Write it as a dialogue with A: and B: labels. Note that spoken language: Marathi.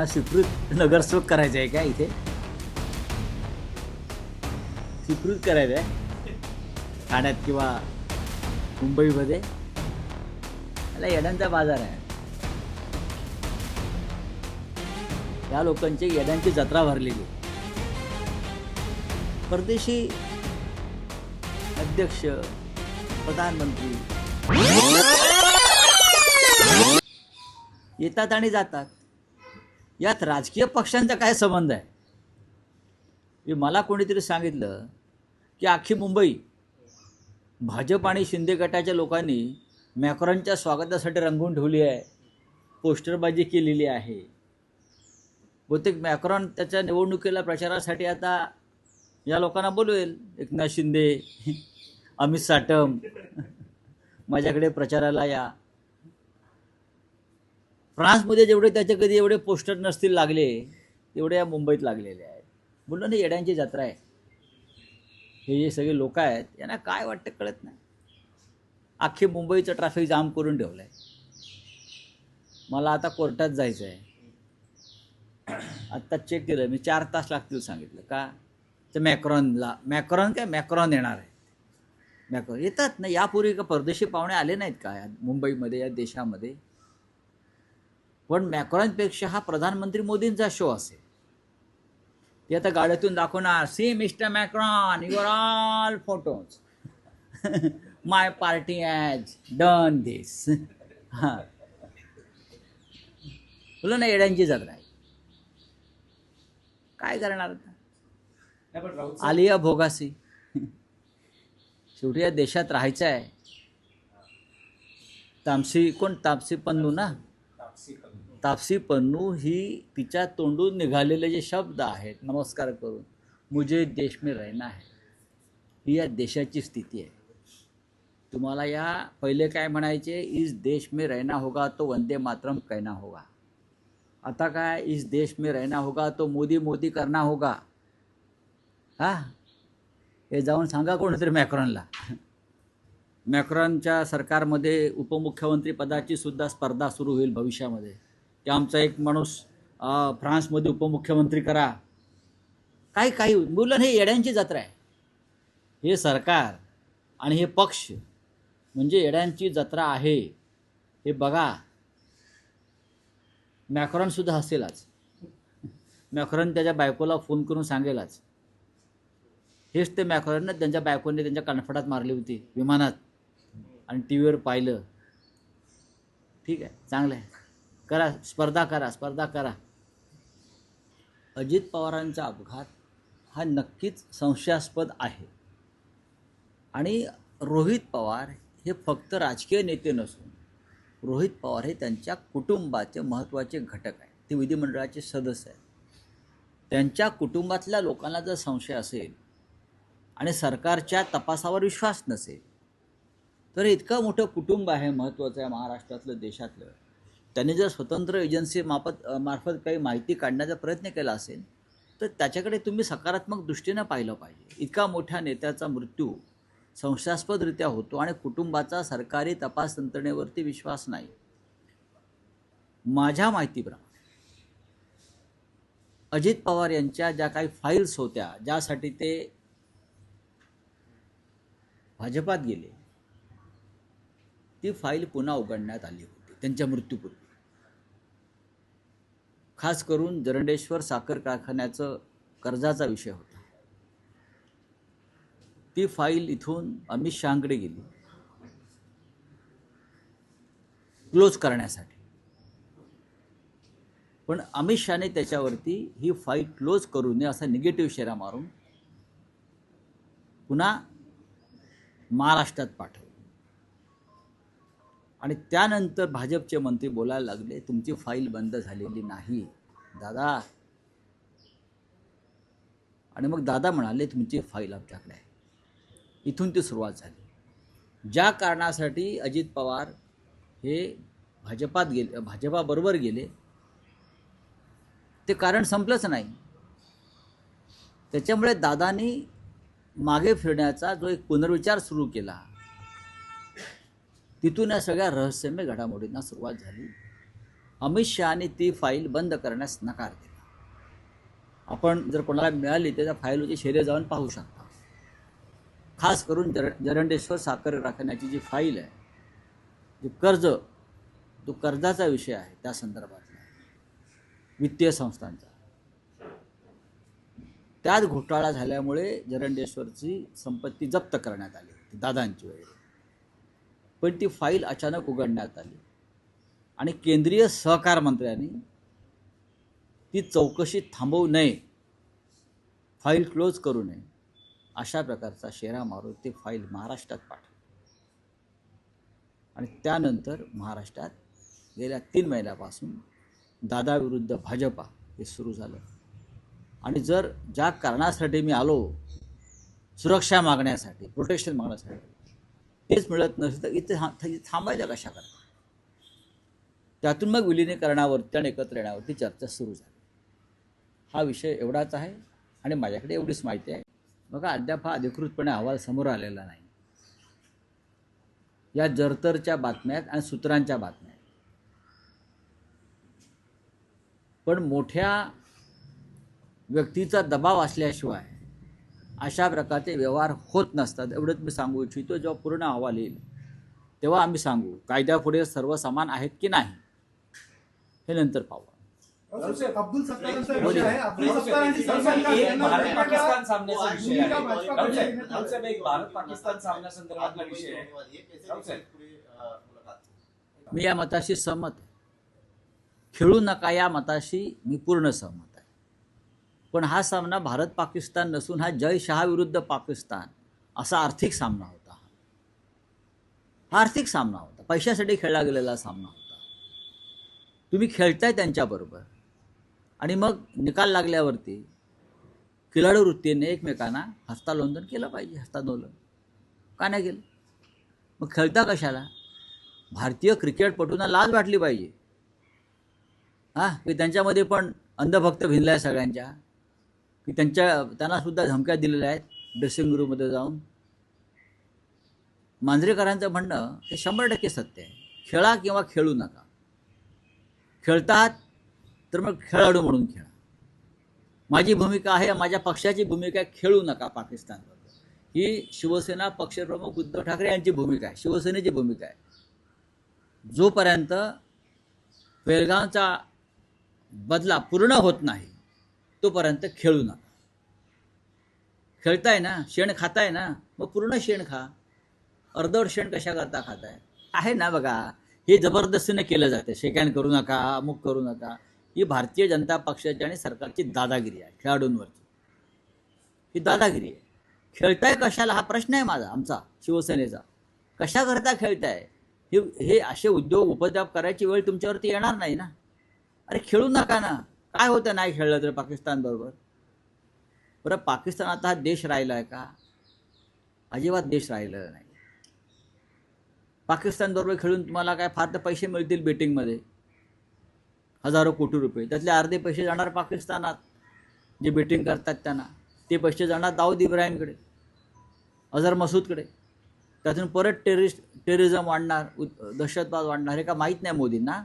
A: पुन्हा स्वीकृत नगरसेवक करायचं आहे का इथे? स्वीकृत करायचं आहे ठाण्यात किंवा मुंबईमध्ये? याला येड्यांचा बाजार आहे. या लोकांची येड्यांची जत्रा भरलेली. परदेशी अध्यक्ष, प्रधानमंत्री येतात आणि जातात. यात राजकीय पक्षांचा काय संबंध आहे? मला कोणीतरी सांगितलं की अख्खी मुंबई भाजप आणि शिंदे गटाच्या लोकांनी मॅक्रॉनच्या स्वागतासाठी रंगवून ठेवली आहे, पोस्टरबाजी केलेली आहे. बहुतेक मॅक्रॉन त्याच्या निवडणुकीला प्रचारासाठी आता या लोकांना बोलवेल. एकनाथ शिंदे, अमित साटम, माझ्याकडे प्रचाराला या. फ्रान्समध्ये जेवढे त्याचे कधी एवढे पोस्टर नसतील लागले तेवढे या मुंबईत लागलेले आहेत. बोललो ना, येड्यांची जत्रा आहे. हे जे सगळे लोक आहेत यांना काय वाटतं कळत नाही. अख्खी मुंबईचं ट्रॅफिक जाम करून ठेवलं आहे. मला आता कोर्टात जायचं आहे. आत्ता चेक केलं मी, 4 तास लागतील सांगितलं. का? तर मॅक्रॉन येणार आहे. मॅक्रॉन येतात ना. यापूर्वी का परदेशी पाहुणे आले नाहीत का मुंबईमध्ये, या देशामध्ये? पण मॅक्रॉनपेक्षा हा प्रधानमंत्री मोदींचा शो असेल. ते आता गाड्यातून दाखवणार, see mister Macron, your all photos, my party has done this. हां, बोला ना, येड्यांची जत्रा आहे. काय करणार आता? आलिया भोगासी. शेवटी या देशात राहायचं आहे. तापसी पन्नू ना, तापसी पन्नू ही तिच्या तोंडून निघालेले जे शब्द आहेत नमस्कार करून, मुझे देश में रहना है, ही या देशाची स्थिती आहे. तुम्हाला या पहिले काय म्हणायचे, इस देश में रहना होगा तो वंदे मातरम कहना होगा. आता काय, इस देश में रहना होगा तो मोदी मोदी करना होगा. हां, हे जाऊन सांगा कोणतरी मॅक्रॉनला. मॅक्रॉनच्या सरकारमध्ये उपमुख्यमंत्री पदाची सुद्धा स्पर्धा सुरू होईल भविष्यामध्ये, की आमचा एक माणूस फ्रान्समध्ये उपमुख्यमंत्री करा. काही मुलं, हे येड्यांची जत्रा आहे. हे सरकार आणि हे पक्ष म्हणजे येड्यांची जत्रा आहे. हे बघा. मॅक्रॉनसुद्धा हसेलाच. मॅक्रॉन त्याच्या बायकोला फोन करून सांगेलाच. हेच ते मॅक्रॉनने त्यांच्या बायकोने त्यांच्या कणफडात मारली होती विमानात आणि टी व्हीवर पाहिलं. ठीक आहे, चांगलं आहे, करा स्पर्धा करा. अजित पवारांचा अपघात हा नक्कीच संशयास्पद आहे. आणि रोहित पवार हे फक्त राजकीय नेते नसून रोहित पवार हे त्यांच्या कुटुंबाचे महत्त्वाचे घटक आहेत. ते विधिमंडळाचे सदस्य आहेत. त्यांच्या कुटुंबातल्या लोकांना जर संशय असेल आणि सरकारच्या तपासावर विश्वास नसेल, तर इतकं मोठं कुटुंब आहे, महत्त्वाचं आहे महाराष्ट्रातलं, देशातलं. त्यांनी जर स्वतंत्र एजन्सी मार्फत काही माहिती काढण्याचा प्रयत्न केला असेल तर त्याच्याकडे तुम्ही सकारात्मक दृष्टीनं पाहिलं पाहिजे. इतका मोठ्या नेत्याचा मृत्यू संशयास्पदरित्या होतो आणि कुटुंबाचा सरकारी तपास यंत्रणेवरती विश्वास नाही. माझ्या माहितीप्रमाणे अजित पवार यांच्या ज्या काही फाईल्स होत्या, ज्यासाठी ते भाजपात गेले, ती फाईल पुन्हा उघडण्यात आली होती त्यांच्या मृत्यूपूर्वी. खास करून जरंडेश्वर साखर कारखान्याचं कर्जाचा विषय होता. ती फाईल इथून अमित शहांकडे गेली क्लोज करण्यासाठी. पण अमित शहाने त्याच्यावरती ही फाईल क्लोज करू नये असा निगेटिव्ह शेरा मारून पुन्हा महाराष्ट्रात पाठवलं. आणि त्यानंतर भाजपचे मंत्री बोलायला लागले, तुमची फाईल बंद झालेली नाही दादा. आणि मग दादा म्हणाले, तुमची फाईल आमच्याकडे आहे. इथून ती सुरुवात झाली. ज्या कारणासाठी अजित पवार हे भाजपाबरोबर गेले ते कारण संपलंच नाही. त्याच्यामुळे दादांनी मागे फिरण्याचा जो एक पुनर्विचार सुरू केला, तिथून या सगळ्या रहस्यमय घडामोडींना सुरुवात झाली. अमित शहाने ती फाईल बंद करण्यास नकार दिला. आपण जर कोणाला मिळाली तर त्या फाईलची शेरे जाऊन पाहू शकता. खास करून जरंडेश्वर साखर कारखान्याची जी फाईल आहे, जे कर्ज, तो कर्जाचा विषय आहे, त्या संदर्भातला वित्तीय संस्थांचा, त्यात घोटाळा झाल्यामुळे जरंडेश्वरची संपत्ती जप्त करण्यात आली होती दादांची वेळी. पण ती फाईल अचानक उघडण्यात आली आणि केंद्रीय सहकार मंत्र्यांनी ती चौकशी थांबवू नये, फाईल क्लोज करू नये, अशा प्रकारचा शेरा मारून ती फाईल महाराष्ट्रात पाठवली. आणि त्यानंतर महाराष्ट्रात गेल्या 3 महिन्यापासून दादाविरुद्ध भाजपा हे सुरू झालं. आणि जर ज्या कारणासाठी मी आलो, सुरक्षा मागण्यासाठी, प्रोटेक्शन मागण्यासाठी, तेच मिळत नसेल तर इथे थांबायचं कशा करता. त्यातून मग विलिनीकरणावरती आणि एकत्र येण्यावरती चर्चा सुरू झाली. हा विषय एवढाच आहे आणि माझ्याकडे एवढीच माहिती आहे. बघा, अद्याप हा अधिकृतपणे अहवाल समोर आलेला नाही. या जरतरच्या बातम्या आणि सूत्रांच्या बातम्या, पण मोठ्या व्यक्तीचा दबाव असल्याशिवाय अशा प्रकारचे व्यवहार होत नसतात, एवढंच मी सांगू इच्छितो. जेव्हा पूर्ण अहवाल येईल तेव्हा आम्ही सांगू कायद्यापुढे सर्व समान आहेत की नाही, हे नंतर पाहू.
B: अब्दुल सत्तारांचा विषय आहे. अब्दुल सत्तारांची
C: भारत पाकिस्तान सामन्याचा विषय आहे. भारत पाकिस्तान सामन्यासंदर्भातला विषय आहे.
A: मी या मताशी सहमत आहे. खेळू नका या मताशी मी पूर्ण सहमत आहे. पण हा सामना भारत पाकिस्तान नसून हा जय शहा विरुद्ध पाकिस्तान असा आर्थिक सामना होता. हा आर्थिक सामना होता, पैशासाठी खेळला गेलेला सामना होता. तुम्ही खेळताय त्यांच्याबरोबर आणि मग निकाल लागल्यावरती खिलाडू वृत्तीने एकमेकांना हस्तांदोलन केलं पाहिजे. हस्तांदोलन का नाही केलं? मग खेळता कशाला? भारतीय क्रिकेटपटूंना लाज वाटली पाहिजे की त्यांच्यामध्ये पण अंधभक्त भिनला आहे सगळ्यांच्या, की त्यांनासुद्धा धमक्या दिलेल्या आहेत ड्रेसिंग रूममध्ये जाऊन. मांजरेकरांचं म्हणणं हे 100% सत्य आहे. खेळा किंवा खेळू नका. खेळतात तर मग खेळाडू म्हणून खेळा. माझी भूमिका आहे, माझ्या पक्षाची भूमिका आहे, खेळू नका पाकिस्तानबरोबर. ही शिवसेना पक्षप्रमुख उद्धव ठाकरे यांची भूमिका आहे, शिवसेनेची भूमिका आहे. जोपर्यंत बेळगावचा बदला पूर्ण होत नाही तोपर्यंत खेळू नका. खेळताय ना, शेण खाताय ना, मग पूर्ण शेण खा. अर्धवट शेण कशा करता खाताय? आहे ना, बघा, हे जबरदस्तीने केलं जाते. शेकॅन करू नका, अमुक करू नका. ही भारतीय जनता पक्षाची आणि सरकारची दादागिरी आहे खेळाडूंवरची. ही दादागिरी आहे. खेळताय कशाला हा प्रश्न आहे माझा, आमचा शिवसेनेचा. कशा करता खेळताय? हे असे उद्योग उपद्व्याप करायची वेळ तुमच्यावरती येणार नाही ना. अरे खेळू नका ना. काय होतं नाही खेळलं तर पाकिस्तान बरोबर? बरं, पाकिस्तान आता हा देश राहिला आहे का? अजिबात देश राहिलेला नाही. पाकिस्तान बरोबर खेळून तुम्हाला काय फार तर पैसे मिळतील बेटिंगमध्ये, हजारो कोटी रुपये. त्यातले अर्धे पैसे जाणार पाकिस्तानात, जे बेटिंग करतात त्यांना. ते पैसे जाणार दाऊद इब्राहिमकडे, अझर मसूदकडे. त्यातून परत टेररिझम वाढणार, दहशतवाद वाढणार. हे का माहीत नाही मोदींना?